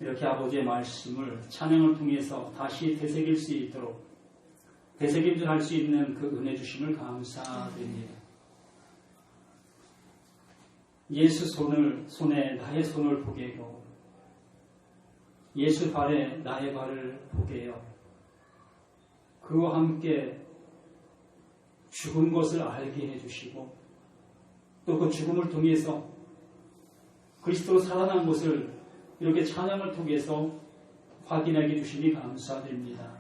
이렇게 아버지의 말씀을 찬양을 통해서 다시 되새길 수 있도록 되새김질할 수 있는 그 은혜 주심을 감사드립니다. 예수 손에 나의 손을 보게 하고 예수 발에 나의 발을 보게 해요. 그와 함께 죽은 것을 알게 해주시고 또 그 죽음을 통해서 그리스도로 살아난 것을 이렇게 찬양을 통해서 확인하게 주시니 감사드립니다.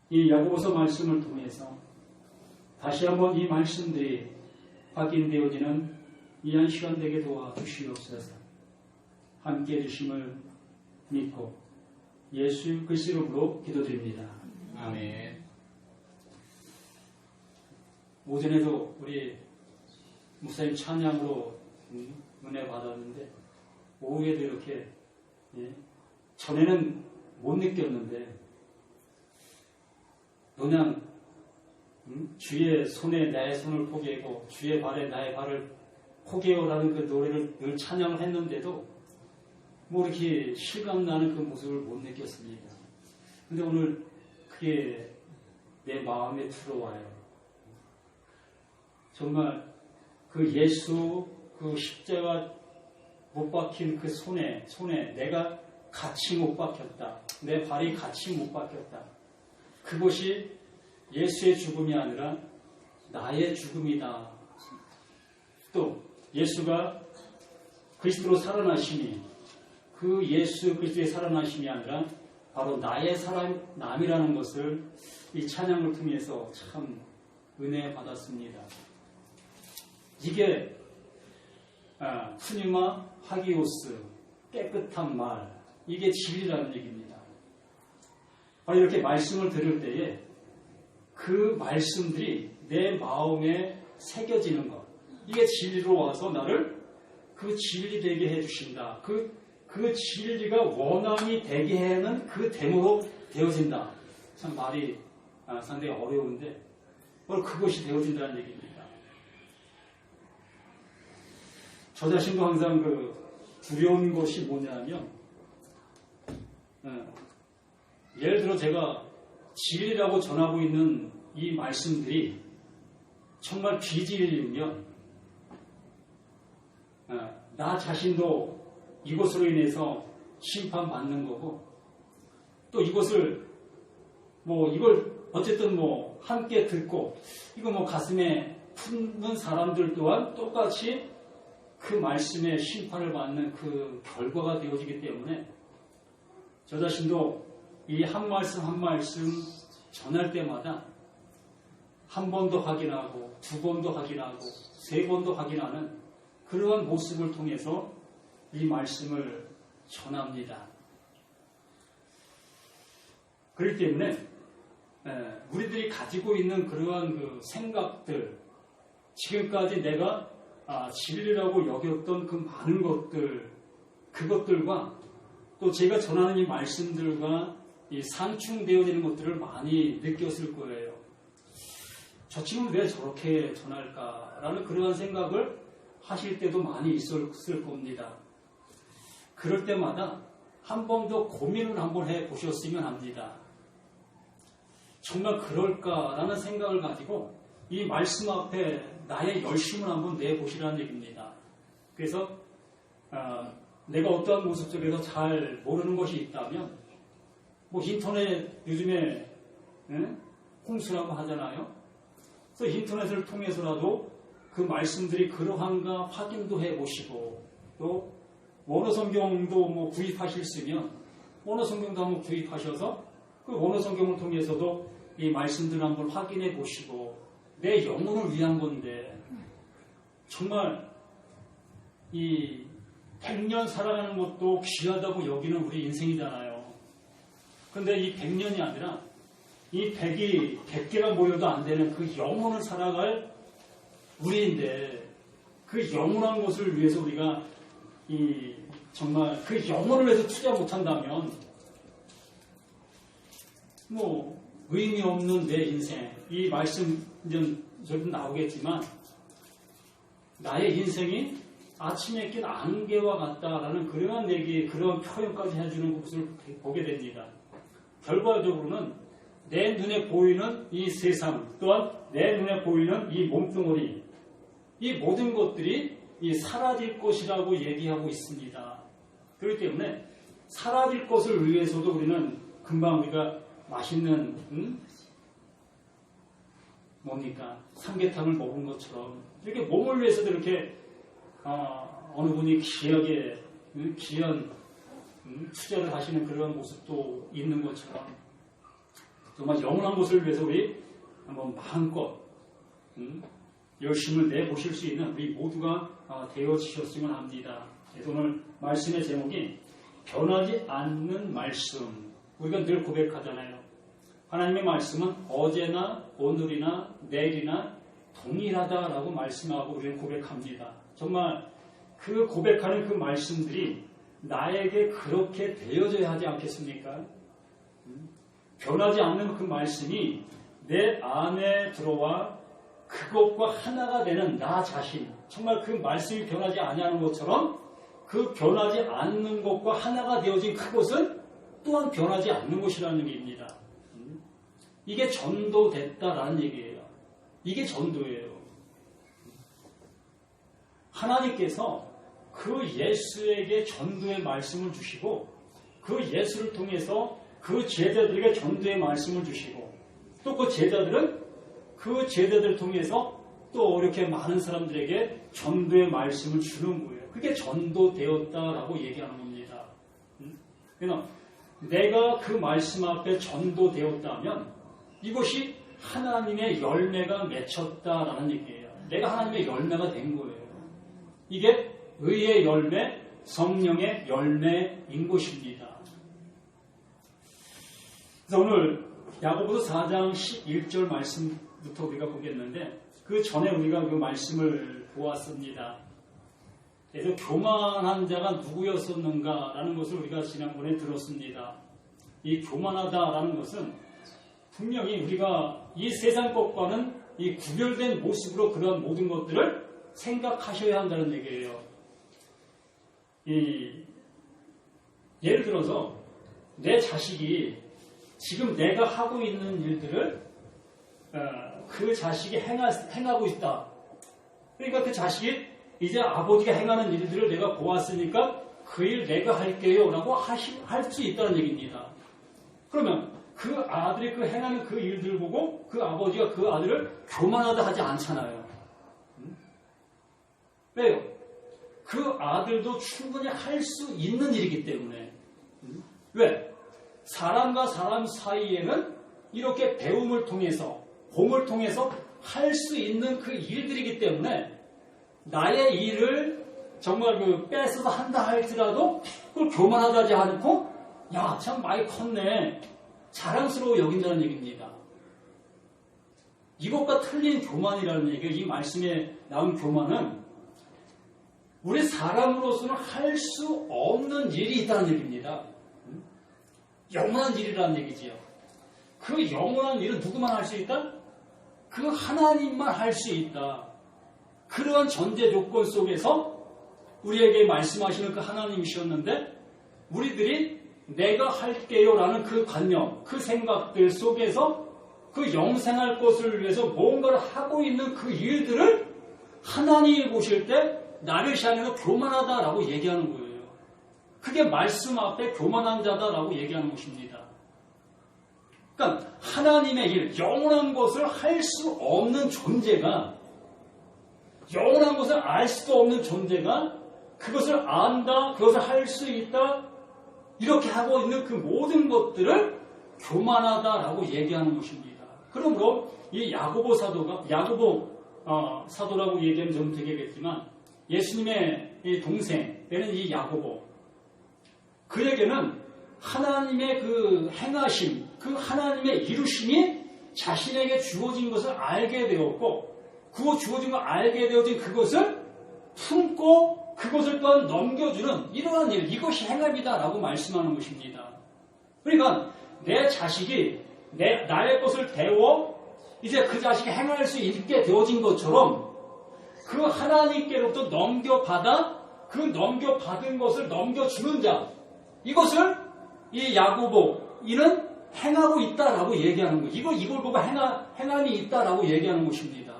이 야고보서 말씀을 통해서 다시 한번 이 말씀들이 확인되어지는 이한 시간 되게 도와주시옵소서. 함께 해주심을 믿고 예수 그리스도 이름으로 기도드립니다. 아멘. 오전에도 우리 목사님 찬양으로 은혜 받았는데 오후에도 이렇게 전에는 못 느꼈는데 그냥 주의 손에 나의 손을 포개고 주의 발에 나의 발을 포개요라는 그 노래를 늘 찬양을 했는데도 뭐 이렇게 실감나는 그 모습을 못 느꼈습니다. 근데 오늘 그게 내 마음에 들어와요. 정말 그 예수 그 십자가 못 박힌 그 손에 내가 같이 못 박혔다. 내 발이 같이 못 박혔다. 그것이 예수의 죽음이 아니라 나의 죽음이다. 또 예수가 그리스도로 살아나심이 그 예수 그리스도의 살아나심이 아니라 바로 나의 살아남이라는 것을 이 찬양을 통해서 참 은혜 받았습니다. 이게 푸니마 하기오스 깨끗한 말, 이게 진리라는 얘기입니다. 바로 이렇게 말씀을 들을 때에 그 말씀들이 내 마음에 새겨지는 것, 이게 진리로 와서 나를 그 진리 되게 해주신다. 그 진리가 원함이 되게 하는 그 데모로 되어진다. 참 말이 상당히 어려운데 바로 그것이 되어진다는 얘기입니다. 저 자신도 항상 그 두려운 것이 뭐냐면 예를 들어 제가 진리라고 전하고 있는 이 말씀들이 정말 비진리면 나 자신도 이것으로 인해서 심판받는 거고 또 이걸 어쨌든 함께 듣고 이거 가슴에 품는 사람들 또한 똑같이 그 말씀의 심판을 받는 그 결과가 되어지기 때문에 저 자신도 이 한 말씀 한 말씀 전할 때마다 한 번도 확인하고 두 번도 확인하고 세 번도 확인하는 그러한 모습을 통해서 이 말씀을 전합니다. 그렇기 때문에 우리들이 가지고 있는 그러한 그 생각들, 지금까지 내가 진리라고 여겼던 그 많은 것들, 그것들과 또 제가 전하는 이 말씀들과 이 상충되어지는 것들을 많이 느꼈을 거예요. 저 친구는 왜 저렇게 전할까라는 그러한 생각을 하실 때도 많이 있었을 겁니다. 그럴 때마다 한 번 더 고민을 한번 해보셨으면 합니다. 정말 그럴까라는 생각을 가지고 이 말씀 앞에 나의 열심을 한번 내보시라는 얘기입니다. 그래서 내가 어떠한 모습 속에서 잘 모르는 것이 있다면 인터넷 요즘에 홍수라고 하잖아요. 그래서 인터넷을 통해서라도 그 말씀들이 그러한가 확인도 해보시고 또 원어 성경도 구입하실 수 있으면 원어 성경도 한번 구입하셔서 그 원어 성경을 통해서도 이 말씀들을 한번 확인해 보시고 내 영혼을 위한 건데 정말 이 100년 살아가는 것도 귀하다고 여기는 우리 인생이잖아요. 그런데 이 100년이 아니라 이 100개가 모여도 안 되는 그 영혼을 살아갈 우리인데 그 영원한 것을 위해서 우리가 정말 그 영혼을 위해서 투자 못한다면 의미 없는 내 인생, 이 말씀 좀 나오겠지만 나의 인생이 아침에 낀 안개와 같다라는 그러한 얘기, 그런 표현까지 해주는 것을 보게 됩니다. 결과적으로는 내 눈에 보이는 이 세상, 또한 내 눈에 보이는 이 몸뚱어리, 이 모든 것들이 이 사라질 것이라고 얘기하고 있습니다. 그렇기 때문에 사라질 것을 위해서도 우리는 금방 우리가 맛있는 뭡니까? 삼계탕을 먹은 것처럼 이렇게 몸을 위해서도 이렇게 어느 분이 귀하게 귀한 투자를 하시는 그런 모습도 있는 것처럼 정말 영원한 것을 위해서 우리 한번 마음껏 열심을 내보실 수 있는 우리 모두가 되어지셨으면 합니다. 오늘 말씀의 제목이 변하지 않는 말씀. 우리가 늘 고백하잖아요. 하나님의 말씀은 어제나 오늘이나 내일이나 동일하다라고 말씀하고 우리는 고백합니다. 정말 그 고백하는 그 말씀들이 나에게 그렇게 되어져야 하지 않겠습니까? 변하지 않는 그 말씀이 내 안에 들어와 그것과 하나가 되는 나 자신, 정말 그 말씀이 변하지 아니하는 것처럼 그 변하지 않는 것과 하나가 되어진 그것은 또한 변하지 않는 것이라는 얘기입니다. 이게 전도됐다라는 얘기예요. 이게 전도예요. 하나님께서 그 예수에게 전도의 말씀을 주시고 그 예수를 통해서 그 제자들에게 전도의 말씀을 주시고 또 그 제자들은 그 제자들을 통해서 또 이렇게 많은 사람들에게 전도의 말씀을 주는 거예요. 그게 전도되었다라고 얘기하는 겁니다. 그러나 내가 그 말씀 앞에 전도되었다면 이것이 하나님의 열매가 맺혔다라는 얘기예요. 내가 하나님의 열매가 된 거예요. 이게 의의 열매, 성령의 열매인 것입니다. 그래서 오늘 야고보서 4장 11절 말씀부터 우리가 보겠는데 그 전에 우리가 그 말씀을 보았습니다. 그래서 교만한 자가 누구였었는가라는 것을 우리가 지난번에 들었습니다. 이 교만하다라는 것은 분명히 우리가 이 세상 것과는 이 구별된 모습으로 그런 모든 것들을 생각하셔야 한다는 얘기예요. 예를 들어서 내 자식이 지금 내가 하고 있는 일들을 그 자식이 행하고 있다. 그러니까 그 자식이 이제 아버지가 행하는 일들을 내가 보았으니까 그 일 내가 할게요 라고 할 수 있다는 얘기입니다. 그러면 그 아들이 그 행하는 그 일들을 보고 그 아버지가 그 아들을 교만하다 하지 않잖아요. 왜요? 그 아들도 충분히 할 수 있는 일이기 때문에. 왜? 사람과 사람 사이에는 이렇게 배움을 통해서, 공을 통해서 할 수 있는 그 일들이기 때문에 나의 일을 정말 뺏어서 한다 할지라도 그걸 교만하다 하지 않고 야, 참 많이 컸네. 자랑스러워 여긴다는 얘기입니다. 이것과 틀린 교만이라는 얘기예요. 이 말씀에 나온 교만은 우리 사람으로서는 할 수 없는 일이 있다는 얘기입니다. 영원한 일이라는 얘기지요. 그 영원한 일은 누구만 할 수 있다? 그 하나님만 할 수 있다. 그러한 전제 조건 속에서 우리에게 말씀하시는 그 하나님이셨는데 우리들이 내가 할게요 라는 그 관념, 그 생각들 속에서 그 영생할 것을 위해서 뭔가를 하고 있는 그 일들을 하나님이 보실 때 나를 향해서 교만하다라고 얘기하는 거예요. 그게 말씀 앞에 교만한 자다라고 얘기하는 것입니다. 그러니까 하나님의 일, 영원한 것을 할 수 없는 존재가, 영원한 것을 알 수도 없는 존재가 그것을 안다, 그것을 할 수 있다, 이렇게 하고 있는 그 모든 것들을 교만하다라고 얘기하는 것입니다. 그러므로 이 야고보 사도라고 얘기하면 좀 되겠지만 예수님의 이 동생 되는 이 야고보, 그에게는 하나님의 그 행하심, 그 하나님의 이루심이 자신에게 주어진 것을 알게 되었고, 그 주어진 걸 알게 되어진 그것을 품고 그것을 또한 넘겨주는 이러한 일, 이것이 행함이다라고 말씀하는 것입니다. 그러니까 내 자식이 나의 것을 배워 이제 그 자식이 행할 수 있게 되어진 것처럼 그 하나님께로부터 넘겨받아 그 넘겨받은 것을 넘겨주는 자, 이것을 이 야고보 이는 행하고 있다라고 얘기하는 거죠. 이걸 보고 행함이 있다라고 얘기하는 것입니다.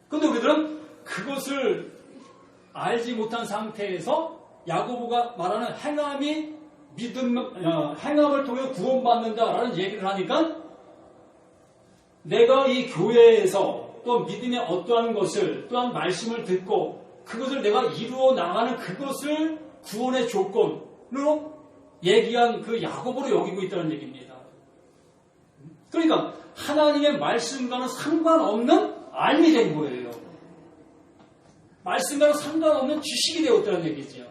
그런데 우리들은 그것을 알지 못한 상태에서 야고보가 말하는 행함이 행함을 통해 구원받는다라는 얘기를 하니까 내가 이 교회에서 또 믿음의 어떠한 것을 또한 말씀을 듣고 그것을 내가 이루어 나가는 그것을 구원의 조건으로 얘기한 그 야고보로 여기고 있다는 얘기입니다. 그러니까 하나님의 말씀과는 상관없는 알미 된 거예요. 말씀과는 상관없는 지식이 되었다는 얘기죠.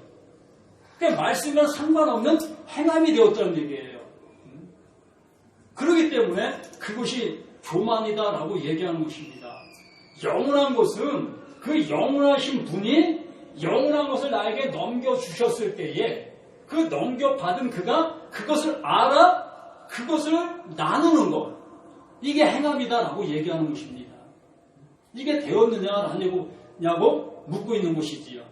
그러니까 말씀과는 상관없는 행함이 되었다는 얘기예요. 그렇기 때문에 그것이 교만이다라고 얘기하는 것입니다. 영원한 것은 그 영원하신 분이 영원한 것을 나에게 넘겨주셨을 때에 그 넘겨받은 그가 그것을 알아 그것을 나누는 것, 이게 행함이다라고 얘기하는 것입니다. 이게 되었느냐고 묻고 있는 것이지요.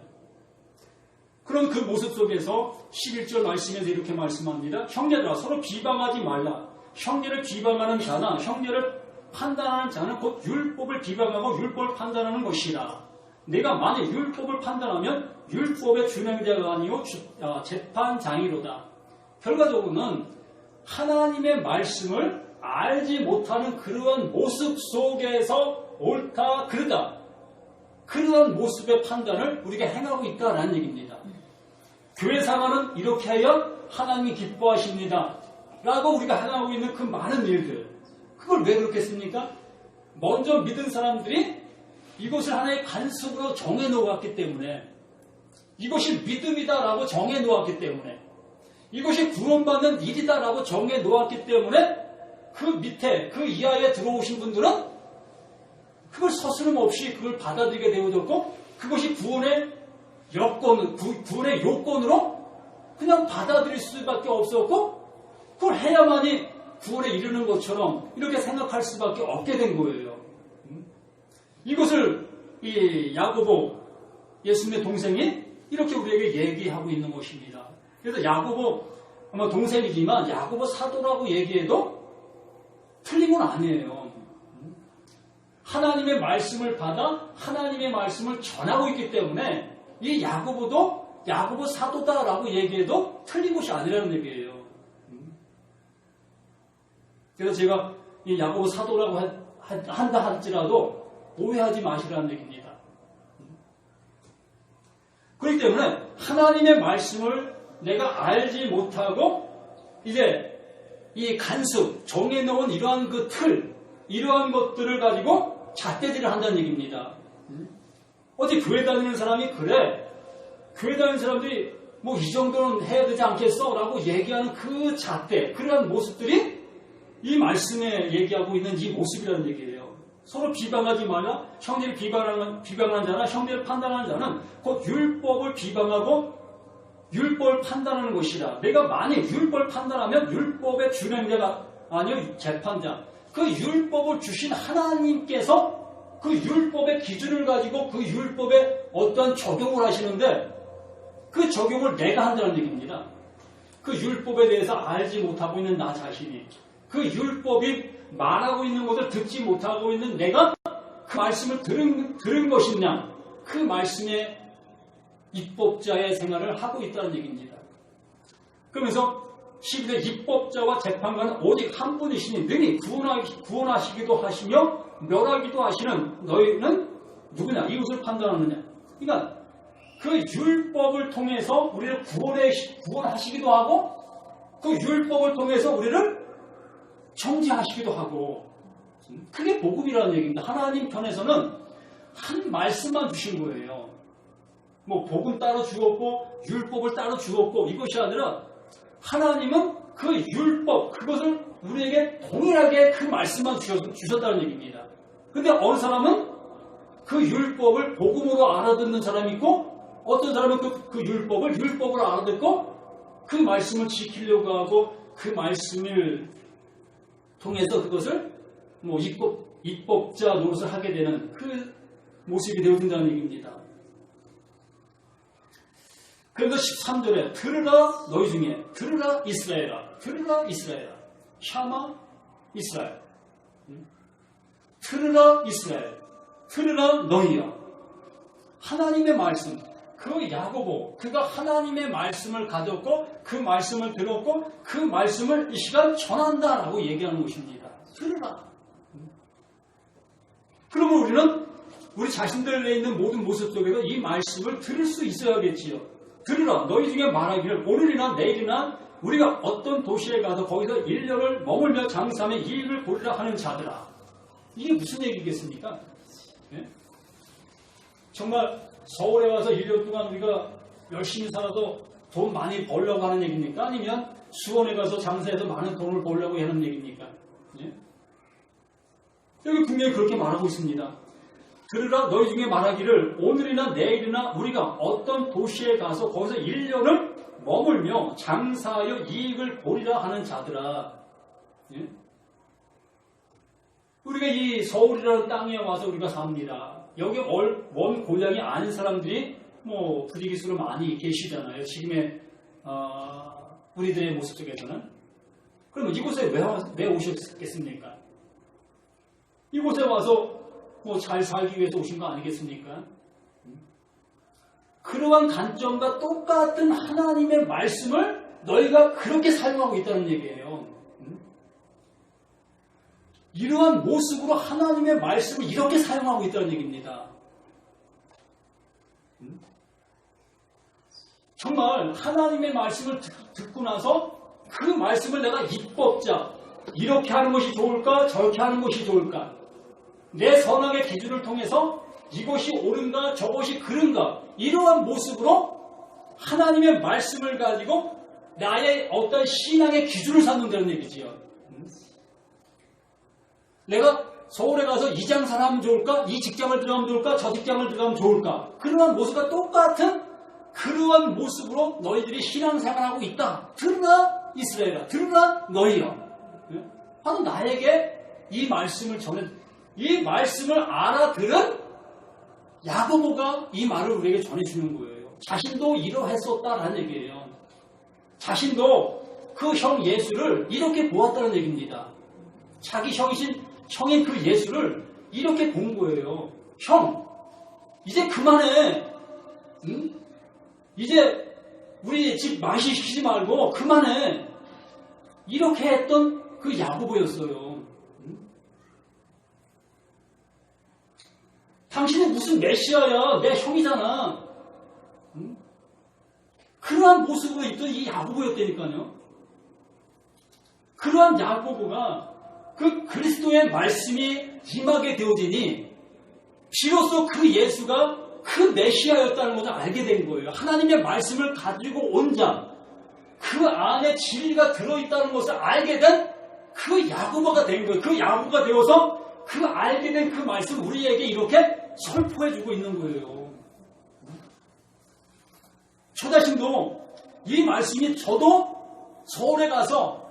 그럼 그 모습 속에서 11절 말씀에서 이렇게 말씀합니다. 형제들아 서로 비방하지 말라. 형제를 비방하는 자나 형제를 판단하는 자는 곧 율법을 비방하고 율법을 판단하는 것이라. 내가 만약 율법을 판단하면 율법의 준행자가 아니요 재판장이로다. 결과적으로는 하나님의 말씀을 알지 못하는 그러한 모습 속에서 옳다 그르다, 그러한 모습의 판단을 우리가 행하고 있다라는 얘기입니다. 교회 상황은 이렇게 해야 하나님이 기뻐하십니다 라고 우리가 행하고 있는 그 많은 일들, 그걸 왜 그렇겠습니까? 먼저 믿은 사람들이 이것을 하나의 관습으로 정해놓았기 때문에, 이것이 믿음이다라고 정해놓았기 때문에, 이것이 구원받는 일이다라고 정해놓았기 때문에 그 밑에 그 이하에 들어오신 분들은 그걸 서스름없이 그걸 받아들이게 되어졌고, 그것이 구원의 요건으로 그냥 받아들일 수밖에 없었고, 그걸 해야만이 구원에 이르는 것처럼 이렇게 생각할 수밖에 없게 된 거예요. 이것을 이 야고보, 예수님의 동생이 이렇게 우리에게 얘기하고 있는 것입니다. 그래서 야고보 아마 동생이지만 야고보 사도라고 얘기해도 틀린 건 아니에요. 하나님의 말씀을 받아 하나님의 말씀을 전하고 있기 때문에 이 야고보도 야고보 사도다라고 얘기해도 틀린 것이 아니라는 얘기예요. 그래서 제가 이 야고보 사도라고 한다 할지라도 오해하지 마시라는 얘기입니다. 그렇기 때문에 하나님의 말씀을 내가 알지 못하고 이제 이 간섭, 정해놓은 이러한 그 틀, 이러한 것들을 가지고 잣대질을 한다는 얘기입니다. 어디 교회 다니는 사람이 그래, 교회 다니는 사람들이 뭐 이 정도는 해야 되지 않겠어? 라고 얘기하는 그 잣대, 그러한 모습들이 이 말씀에 얘기하고 있는 이 모습이라는 얘기예요. 서로 비방하지 마라. 형제를 비방하는 자나 형제를 판단하는 자는 곧 율법을 비방하고 율법을 판단하는 것이라. 내가 만약 율법을 판단하면 율법의 준행자가 아니요 재판자. 그 율법을 주신 하나님께서 그 율법의 기준을 가지고 그 율법에 어떠한 적용을 하시는데 그 적용을 내가 한다는 얘기입니다. 그 율법에 대해서 알지 못하고 있는 나 자신이, 그 율법이 말하고 있는 것을 듣지 못하고 있는 내가 그 말씀을 들은 것이냐, 그 말씀의 입법자의 생활을 하고 있다는 얘기입니다. 그러면서 12절 입법자와 재판관은 오직 한 분이시니 능히 구원하시기도 하시며 멸하기도 하시는 너희는 누구냐? 이웃을 판단하느냐? 그러니까 그 율법을 통해서 우리를 구원하시기도 하고 그 율법을 통해서 우리를 정죄하시기도 하고, 그게 복음이라는 얘기입니다. 하나님 편에서는 한 말씀만 주신 거예요. 뭐 복음 따로 주었고 율법을 따로 주었고 이것이 아니라 하나님은 그 율법, 그것을 우리에게 동일하게 그 말씀만 주셨다는 얘기입니다. 근데 어느 사람은 그 율법을 복음으로 알아듣는 사람이 있고, 어떤 사람은 그 율법을 알아듣고 그 말씀을 지키려고 하고 그 말씀을 통해서 그것을 뭐 입법자 노릇을 하게 되는 모습이 되어진다는 얘기입니다. 그래서 13절에 들으라 너희 중에 들으라 이스라엘아 들으라 이스라엘아 샤마 이스라엘 들으라 이스라엘 들으라 너희야. 하나님의 말씀, 그 야고보 그가 하나님의 말씀을 가졌고 그 말씀을 들었고 그 말씀을 이 시간 전한다라고 얘기하는 것입니다. 들으라. 그러면 우리는 우리 자신들 내에 있는 모든 모습 속에서 이 말씀을 들을 수 있어야겠지요. 들으라 너희 중에 말하기를 오늘이나 내일이나 우리가 어떤 도시에 가서 거기서 1년을 머물며 장사하며 이익을 보리라 하는 자들아. 이게 무슨 얘기겠습니까? 네? 정말 서울에 와서 1년 동안 우리가 열심히 살아서 돈 많이 벌려고 하는 얘기입니까? 아니면 수원에 가서 장사해서 많은 돈을 벌려고 하는 얘기입니까? 네? 여기 분명히 그렇게 말하고 있습니다. 들으라 너희 중에 말하기를 오늘이나 내일이나 우리가 어떤 도시에 가서 거기서 1년을 머물며 장사하여 이익을 보리라 하는 자들아. 예? 우리가 이 서울이라는 땅에 와서 우리가 삽니다. 여기 원 고향이 아닌 사람들이 뭐 부지기수로 많이 계시잖아요. 지금의 우리들의 모습 속에서는. 그러면 이곳에 왜 오셨겠습니까? 이곳에 와서 뭐 잘 살기 위해서 오신 거 아니겠습니까? 그러한 관점과 똑같은 하나님의 말씀을 너희가 그렇게 사용하고 있다는 얘기예요. 이러한 모습으로 하나님의 말씀을 이렇게 사용하고 있다는 얘기입니다. 정말 하나님의 말씀을 듣고 나서 그 말씀을 내가 입법자, 이렇게 하는 것이 좋을까 저렇게 하는 것이 좋을까, 내 선악의 기준을 통해서 이것이 옳은가 저것이 그른가, 이러한 모습으로 하나님의 말씀을 가지고 나의 어떤 신앙의 기준을 삼는다는 얘기지요. 내가 서울에 가서 이 장사를 하면 좋을까, 이 직장을 들어가면 좋을까, 저 직장을 들어가면 좋을까, 그러한 모습과 똑같은 그러한 모습으로 너희들이 신앙생활하고 있다. 들으라 이스라엘아, 들으라 너희여. 바로 나에게 이 말씀을 이 말씀을 알아들은 야고보가 이 말을 우리에게 전해주는 거예요. 자신도 이러했었다라는 얘기예요. 자신도 그 형 예수를 이렇게 보았다는 얘기입니다. 자기 형인 그 예수를 이렇게 본 거예요. 형, 이제 그만해. 응? 이제 우리 집 많이 시키지 말고 그만해. 이렇게 했던 그 야고보였어요. 당신은 무슨 메시아야, 내 형이잖아. 그러한 모습으로 있던 이 야고보였다니까요. 그러한 야고보가 그 그리스도의 말씀이 임하게 되어지니 비로소 그 예수가 그 메시아였다는 것을 알게 된 거예요. 하나님의 말씀을 가지고 온 자, 그 안에 진리가 들어있다는 것을 알게 된 그 야고보가 된 거예요. 그 야고보가 되어서 그 알게 된 그 말씀 우리에게 이렇게 설포해주고 있는 거예요. 저 자신도 이 말씀이 저도 서울에 가서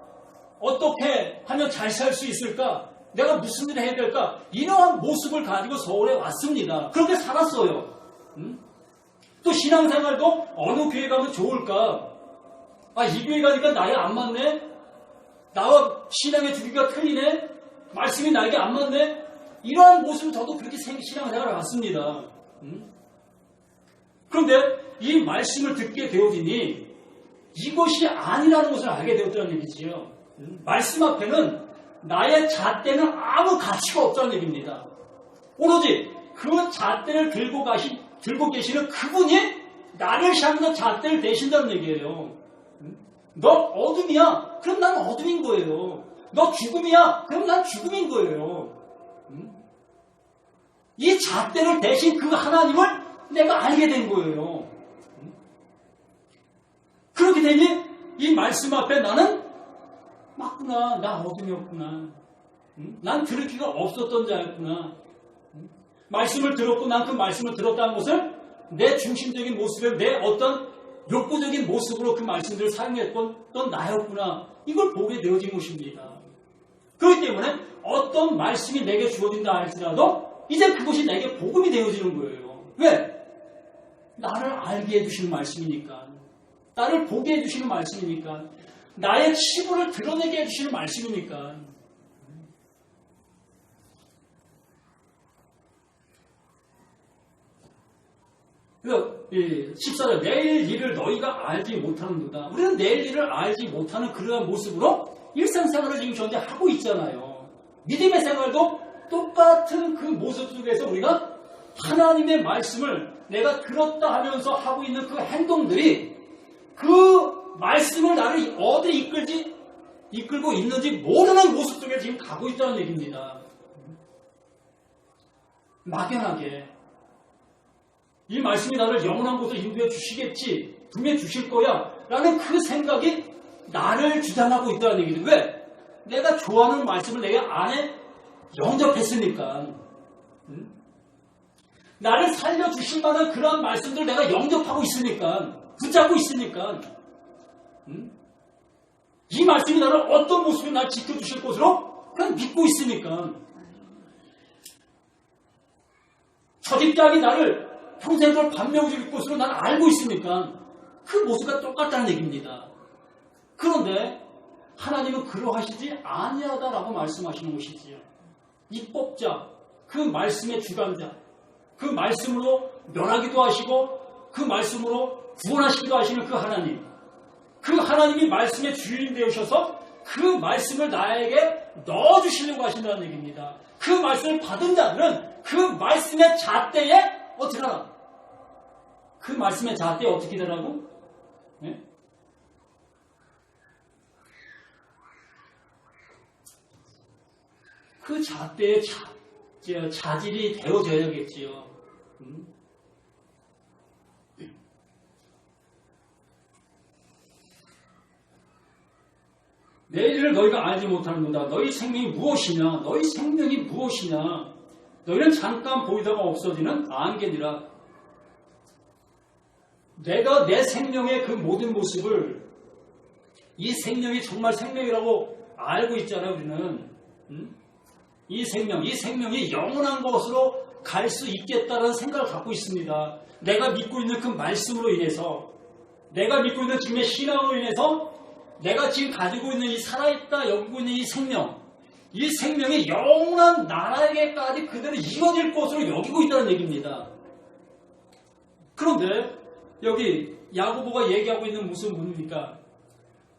어떻게 하면 잘 살 수 있을까? 내가 무슨 일을 해야 될까? 이러한 모습을 가지고 서울에 왔습니다. 그렇게 살았어요. 또 신앙생활도 어느 교회 가면 좋을까? 아, 이 교회 가니까 나에 안 맞네? 나와 신앙의 주기가 틀리네? 말씀이 나에게 안 맞네? 이러한 모습을 저도 그렇게 신앙생활을 왔습니다. 그런데 이 말씀을 듣게 되어지니 이것이 아니라는 것을 알게 되었다는 얘기지요. 말씀 앞에는 나의 잣대는 아무 가치가 없다는 얘기입니다. 오로지 그 잣대를 들고 계시는 그분이 나를 향해서 잣대를 대신다는 얘기예요. 너 어둠이야? 그럼 난 어둠인 거예요. 너 죽음이야? 그럼 난 죽음인 거예요. 이 잣대를 대신 그 하나님을 내가 알게 된 거예요. 그렇게 되니 이 말씀 앞에 나는 맞구나, 나 어둠이었구나, 난 들을 기가 없었던 자였구나, 말씀을 들었고 난 그 말씀을 들었다는 것을 내 중심적인 모습에 내 어떤 욕구적인 모습으로 그 말씀들을 사용했던 나였구나, 이걸 보게 되어진 것입니다. 그렇기 때문에 어떤 말씀이 내게 주어진다 할지라도 이제 그것이 내게 복음이 되어지는 거예요. 왜? 나를 알게 해주시는 말씀이니까. 나를 보게 해주시는 말씀이니까. 나의 치부를 드러내게 해주시는 말씀이니까. 그래서 14절 내일 일을 너희가 알지 못하는도다. 우리는 내일 일을 알지 못하는 그러한 모습으로 일상생활을 지금 현재 하고 있잖아요. 믿음의 생활도 똑같은 그 모습 속에서 우리가 하나님의 말씀을 내가 들었다 하면서 하고 있는 그 행동들이 그 말씀을 나를 어디 이끌고 있는지 모르는 모습 속에 지금 가고 있다는 얘기입니다. 막연하게 이 말씀이 나를 영원한 곳으로 인도해 주시겠지, 분명히 주실 거야 라는 그 생각이 나를 주장하고 있다는 얘기죠. 왜? 내가 좋아하는 말씀을 내 안에 영접했으니까. 나를 살려주실 만한 그러한 말씀들 내가 영접하고 있으니까, 붙잡고 있으니까. 이 말씀이 나를 어떤 모습으로 날 지켜주실 것으로 그냥 믿고 있으니까. 저집장이 나를 평생을 반명해줄 것으로 난 알고 있으니까 그 모습과 똑같다는 얘기입니다. 그런데 하나님은 그러하시지 아니하다라고 말씀하시는 것이지요. 입법자, 그 말씀의 주관자, 그 말씀으로 멸하기도 하시고 그 말씀으로 구원하시기도 하시는 그 하나님, 그 하나님이 말씀의 주인 되셔서 그 말씀을 나에게 넣어주시려고 하신다는 얘기입니다. 그 말씀을 받은 자들은 그 말씀의 잣대에 어떻게 하나? 그 말씀의 잣대에 어떻게 되라고? 네? 그 잣대에 자질이 되어져야겠지요. 내일을 너희가 알지 못하는도다. 너희 생명이 무엇이냐? 너희 생명이 무엇이냐? 너희는 잠깐 보이다가 없어지는 안개니라. 내가 내 생명의 그 모든 모습을 이 생명이 정말 생명이라고 알고 있잖아요. 우리는 이 생명이 영원한 것으로 갈 수 있겠다는 생각을 갖고 있습니다. 내가 믿고 있는 그 말씀으로 인해서, 내가 믿고 있는 지금의 신앙으로 인해서 내가 지금 가지고 있는 이 살아있다 여기고 있는 이 생명이 영원한 나라에게까지 그대로 이뤄질 것으로 여기고 있다는 얘기입니다. 그런데 여기 야고보가 얘기하고 있는 무슨 뭡니까?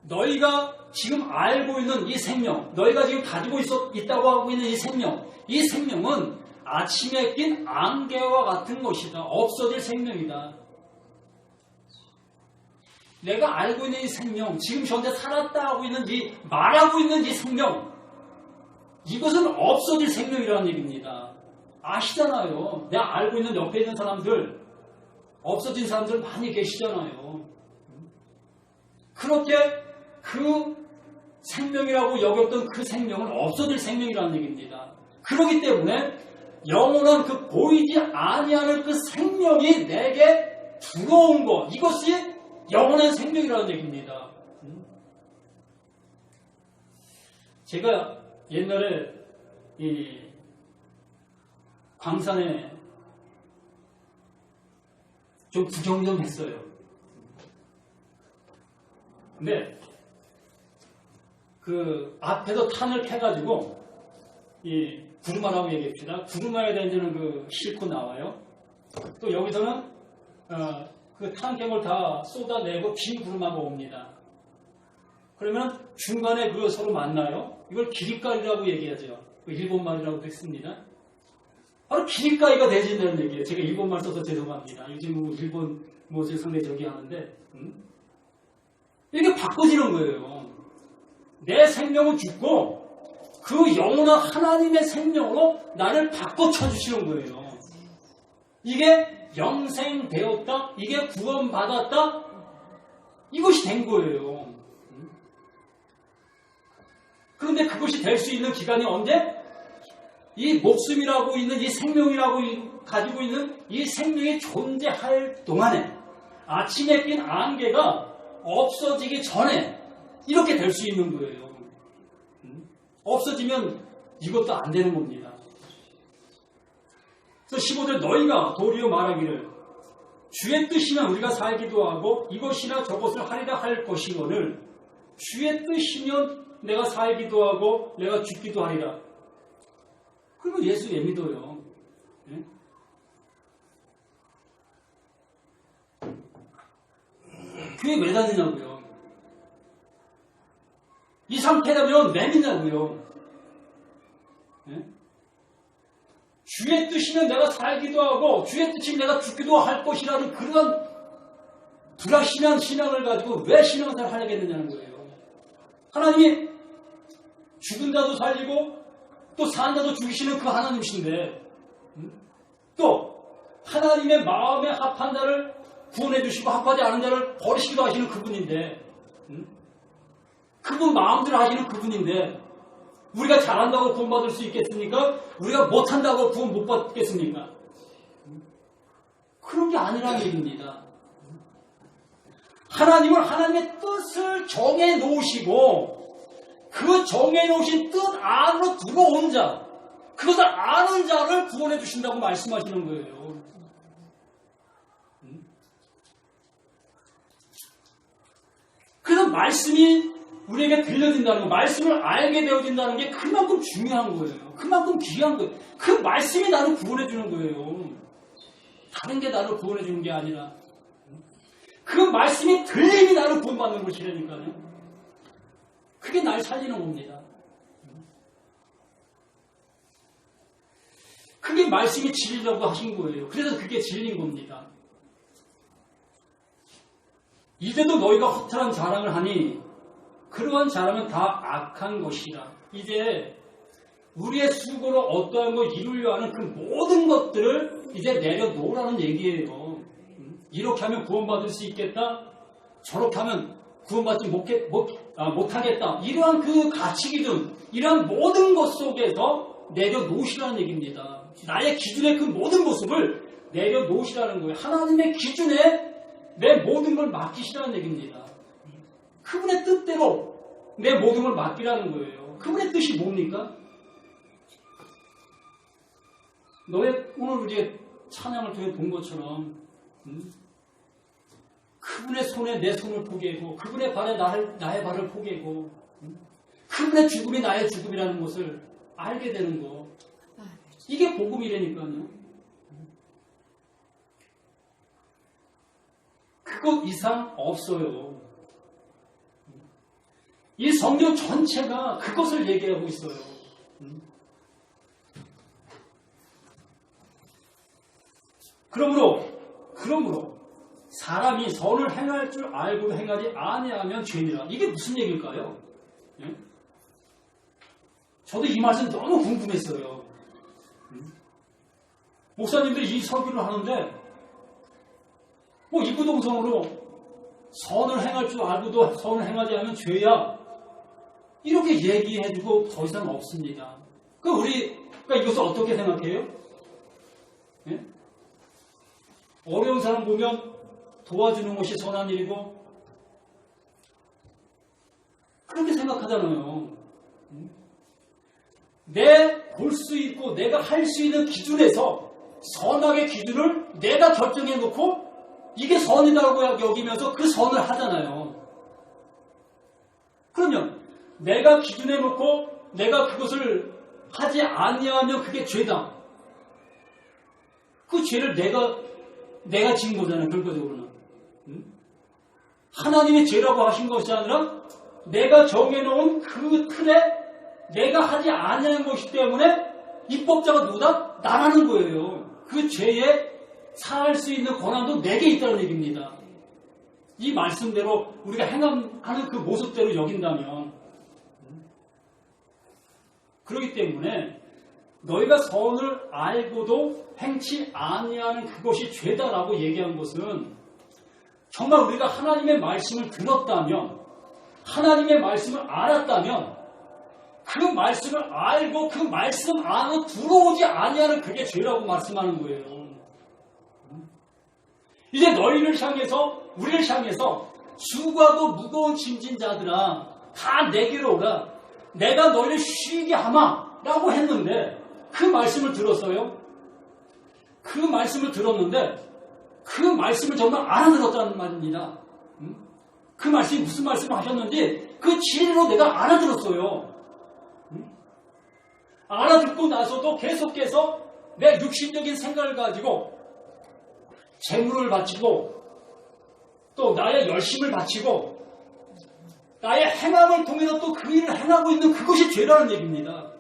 너희가 지금 알고 있는 이 생명, 너희가 지금 가지고 있다고 하고 있는 이 생명은 아침에 낀 안개와 같은 것이다. 없어질 생명이다. 내가 알고 있는 이 생명, 지금 현재 살았다 하고 있는 말하고 있는 이 생명, 이것은 없어질 생명이라는 얘기입니다. 아시잖아요. 내가 알고 있는 옆에 있는 사람들, 없어진 사람들 많이 계시잖아요. 그렇게 그 생명이라고 여겼던 그 생명은 없어질 생명이라는 얘기입니다. 그렇기 때문에 영원한 그 보이지 아니하는 그 생명이 내게 들어온 것, 이것이 영원한 생명이라는 얘기입니다. 제가 옛날에 이 광산에 좀 구경 좀 했어요. 근데 그 앞에서 탄을 캐가지고 이 구루마라고 얘기합시다. 구루마에다 이제는 그 싣고 나와요. 또 여기서는 그 탄캔을 다 쏟아내고 빈 구루마가 옵니다. 그러면 중간에 그 서로 만나요. 이걸 기립가이라고 얘기하죠. 그 일본말이라고도 했습니다. 바로 기립가이가 되진다는 얘기예요. 제가 일본말 써서 죄송합니다. 요즘 뭐 일본 뭐지 상당히 저기 하는데 이게 바꿔지는 거예요. 내 생명은 죽고 그 영원한 하나님의 생명으로 나를 바꿔쳐주시는 거예요. 이게 영생되었다, 이게 구원받았다, 이것이 된 거예요. 그런데 그것이 될 수 있는 기간이 언제? 이 목숨이라고 있는 이 생명이라고 가지고 있는 이 생명이 존재할 동안에, 아침에 낀 안개가 없어지기 전에 이렇게 될 수 있는 거예요. 없어지면 이것도 안 되는 겁니다. 그래서 15절 너희가 도리어 말하기를 주의 뜻이면 우리가 살기도 하고 이것이나 저것을 하리라 할 것이거늘 주의 뜻이면 내가 살기도 하고 내가 죽기도 하리라. 그러면 예수 왜 믿어요? 예? 교회 왜 다니냐고요? 이 상태라면 왜 믿냐고요? 예? 주의 뜻이면 내가 살기도 하고 주의 뜻이면 내가 죽기도 할 것이라는 그런 불확실한 신앙을 가지고 왜 신앙생활을 하려겠느냐는 거예요. 하나님이 죽은 자도 살리고 또 산 자도 죽이시는 그 하나님이신데 또 하나님의 마음에 합한 자를 구원해 주시고 합하지 않은 자를 버리시기도 하시는 그분인데 그분 마음대로 하시는 그분인데 우리가 잘한다고 구원받을 수 있겠습니까? 우리가 못한다고 구원 못 받겠습니까? 그런 게 아니라는 얘기입니다. 하나님은 하나님의 뜻을 정해 놓으시고 그 정해 놓으신 뜻 안으로 들어온 자, 그것을 아는 자를 구원해 주신다고 말씀하시는 거예요. 그래서 말씀이 우리에게 들려진다는 거, 말씀을 알게 되어진다는 게 그만큼 중요한 거예요. 그만큼 귀한 거예요. 그 말씀이 나를 구원해 주는 거예요. 다른 게 나를 구원해 주는 게 아니라 그 말씀이 들림이 나를 구원받는 것이라니까요. 그게 날 살리는 겁니다. 그게 말씀이 진리라고 하신 거예요. 그래서 그게 진리인 겁니다. 이제도 너희가 허탈한 자랑을 하니 그러한 자랑은 다 악한 것이라. 이제 우리의 수고로 어떠한 걸 이루려 하는 그 모든 것들을 이제 내려놓으라는 얘기예요. 이렇게 하면 구원받을 수 있겠다. 저렇게 하면 구원받지 못하겠다. 이러한 그 가치기준, 이러한 모든 것 속에서 내려놓으시라는 얘기입니다. 나의 기준의 그 모든 모습을 내려놓으시라는 거예요. 하나님의 기준에 내 모든 걸 맡기시라는 얘기입니다. 그분의 뜻대로 내 모든 걸 맡기라는 거예요. 그분의 뜻이 뭡니까? 오늘 우리의 찬양을 통해 본 것처럼 그분의 손에 내 손을 포개고 그분의 발에 나의 발을 포개고 그분의 죽음이 나의 죽음이라는 것을 알게 되는 거. 이게 복음이라니까요. 그것 이상 없어요. 이 성경 전체가 그것을 얘기하고 있어요. 그러므로 사람이 선을 행할 줄 알고도 행하지 아니하면 죄니라. 이게 무슨 얘기일까요? 예? 저도 이 말씀 너무 궁금했어요. 목사님들이 이 설교를 하는데 이구동성으로 선을 행할 줄 알고도 선을 행하지 않으면 죄야. 이렇게 얘기해주고 더 이상 없습니다. 우리가 이것을 어떻게 생각해요? 예? 어려운 사람 보면 도와주는 것이 선한 일이고 그렇게 생각하잖아요. 내 볼 수 있고 내가 할 수 있는 기준에서 선악의 기준을 내가 결정해 놓고 이게 선이라고 여기면서 그 선을 하잖아요. 그러면 내가 기준해 놓고 내가 그것을 하지 아니하면 그게 죄다. 그 죄를 내가 지은 거잖아요. 결과적으로는. 하나님의 죄라고 하신 것이 아니라 내가 정해놓은 그 틀에 내가 하지 아니하는 것이기 때문에 입법자가 누구다? 나라는 거예요. 그 죄에 사할 수 있는 권한도 내게 있다는 얘기입니다. 이 말씀대로 우리가 행하는 그 모습대로 여긴다면 그렇기 때문에 너희가 선을 알고도 행치 아니하는 그것이 죄다라고 얘기한 것은 정말 우리가 하나님의 말씀을 들었다면 하나님의 말씀을 알았다면 그 말씀을 알고 그 말씀 안으로 들어오지 아니하는 그게 죄라고 말씀하는 거예요. 이제 너희를 향해서 우리를 향해서 수고하고 무거운 짐진 자들아 다 내게로 오라. 내가 너희를 쉬게 하마 라고 했는데 그 말씀을 들었어요? 그 말씀을 들었는데 그 말씀을 정말 알아들었다는 말입니다. 그 말씀이 무슨 말씀을 하셨는지 그 진리로 내가 알아들었어요. 알아듣고 나서도 계속해서 내 육신적인 생각을 가지고 재물을 바치고 또 나의 열심을 바치고 나의 행함을 통해서 또 그 일을 행하고 있는 그것이 죄라는 얘기입니다.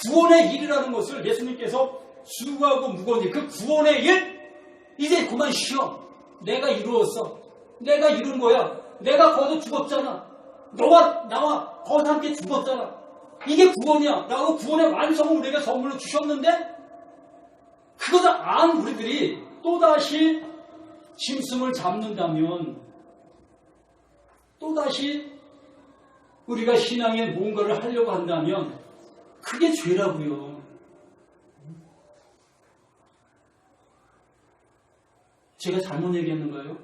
구원의 일이라는 것을 예수님께서 수고하고 무거운 일, 그 구원의 일 이제 그만 쉬어. 내가 이루었어. 내가 이룬 거야. 내가 거기서 죽었잖아. 너와 나와 거기서 함께 죽었잖아. 이게 구원이야 라고 구원의 완성을 우리에게 선물로 주셨는데 그것을 안 우리들이 또다시 짐승을 잡는다면 또다시 우리가 신앙에 뭔가를 하려고 한다면 그게 죄라고요. 제가 잘못 얘기했는가요?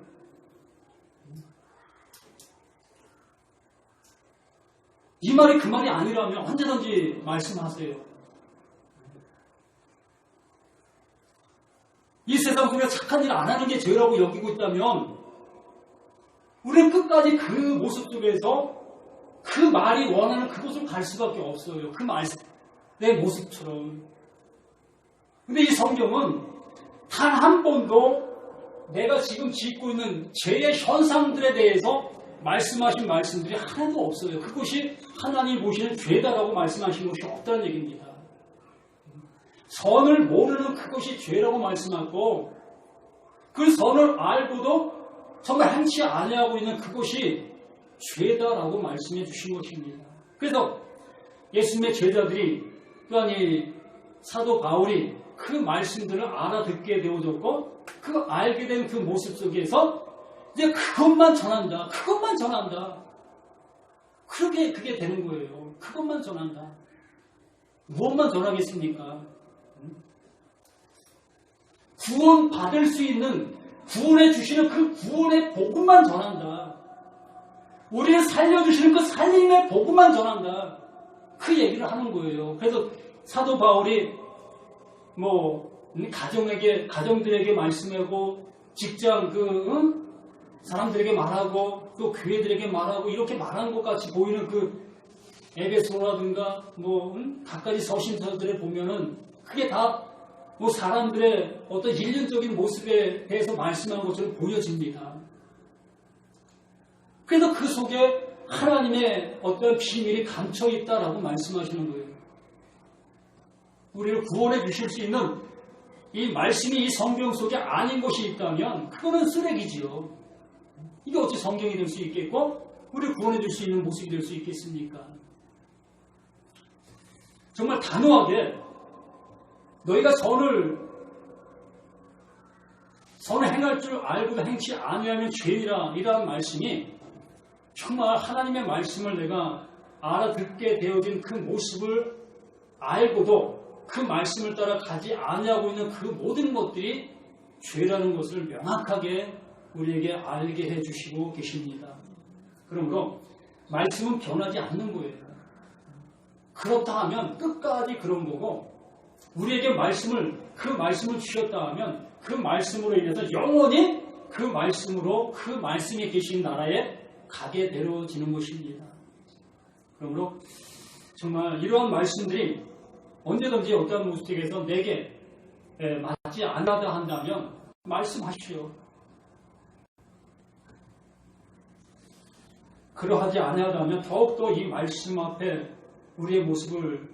이 말이 그 말이 아니라면 언제든지 말씀하세요. 이 세상 속에 착한 일 안 하는 게 죄라고 여기고 있다면 우리는 끝까지 그 모습 속에서 그 말이 원하는 그곳을 갈 수밖에 없어요. 그 말, 내 모습처럼. 근데 이 성경은 단 한 번도 내가 지금 짓고 있는 죄의 현상들에 대해서 말씀하신 말씀들이 하나도 없어요. 그것이 하나님 보시는 죄다라고 말씀하신 것이 없다는 얘기입니다. 선을 모르는 그것이 죄라고 말씀하고 그 선을 알고도 정말 행치 아니하고 있는 그것이 죄다라고 말씀해 주신 것입니다. 그래서 예수님의 제자들이 또한 이 사도 바울이 그 말씀들을 알아듣게 되어졌고 그 알게 된 그 모습 속에서 이제 그것만 전한다. 그것만 전한다. 그게 되는 거예요. 그것만 전한다. 무엇만 전하겠습니까? 구원 받을 수 있는 구원해 주시는 그 구원의 복음만 전한다. 우리를 살려주시는 그 살림의 복음만 전한다. 그 얘기를 하는 거예요. 그래서 사도 바울이 가정들에게 말씀하고 직장 사람들에게 말하고 또 교회들에게 말하고 이렇게 말하는 것 같이 보이는 그 에베소라든가 갖가지 서신서들에 보면은 그게 다 사람들의 어떤 일륜적인 모습에 대해서 말씀하는 것처럼 보여집니다. 그래서 그 속에 하나님의 어떤 비밀이 감춰 있다라고 말씀하시는 거예요. 우리를 구원해 주실 수 있는 이 말씀이 이 성경 속에 아닌 것이 있다면 그거는 쓰레기지요. 이게 어찌 성경이 될 수 있겠고 우리를 구원해 줄 수 있는 모습이 될 수 있겠습니까? 정말 단호하게 너희가 선을 행할 줄 알고도 행치 아니하면 죄이라 이라는 말씀이 정말 하나님의 말씀을 내가 알아듣게 되어진 그 모습을 알고도 그 말씀을 따라 가지 아니하고 있는 그 모든 것들이 죄라는 것을 명확하게 우리에게 알게 해주시고 계십니다. 그러므로 말씀은 변하지 않는 거예요. 그렇다 하면 끝까지 그런 거고 우리에게 그 말씀을 주셨다 하면 그 말씀으로 인해서 영원히 그 말씀으로 그 말씀이 계신 나라에 가게 되어지는 것입니다. 그러므로 정말 이러한 말씀들이 언제든지 어떠한 모습 속에서 내게 맞지 않다 한다면 말씀하십시오. 그러하지 않아야하면 더욱더 이 말씀 앞에 우리의 모습을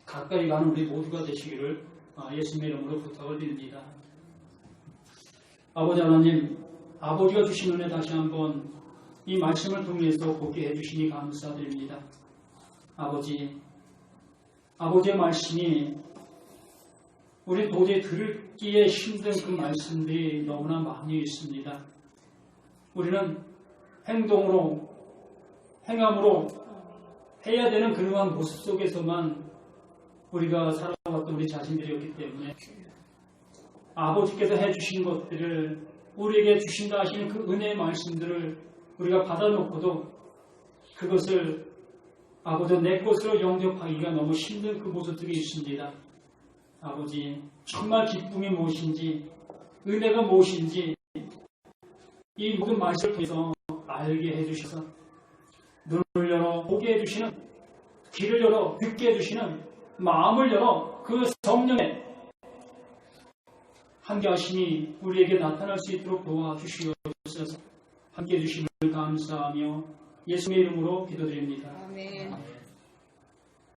가까이 가는 우리 모두가 되시기를 예수님의 이름으로 부탁을 드립니다. 아버지 하나님, 아버지가 주신 은혜 다시 한번 이 말씀을 통해서 보게 해주시니 감사드립니다. 아버지의 말씀이 우리 도저히 들기에 힘든 그 말씀들이 너무나 많이 있습니다. 우리는 행동으로, 행함으로 해야 되는 그러한 모습 속에서만 우리가 살아왔던 우리 자신들이었기 때문에 아버지께서 해주신 것들을 우리에게 주신다 하시는 그 은혜의 말씀들을 우리가 받아놓고도 그것을 아버지 내 것으로 영접하기가 너무 힘든 그 모습들이 있습니다. 아버지, 정말 기쁨이 무엇인지, 은혜가 무엇인지 이 모든 말씀을 통해서 알게 해주셔서 눈을 열어 보게 해주시는, 귀를 열어 듣게 해주시는, 마음을 열어 그 성령의 함께 하심이 우리에게 나타날 수 있도록 도와주시옵소서. 함께 해주심을 감사하며 예수의 이름으로 기도드립니다. 아멘.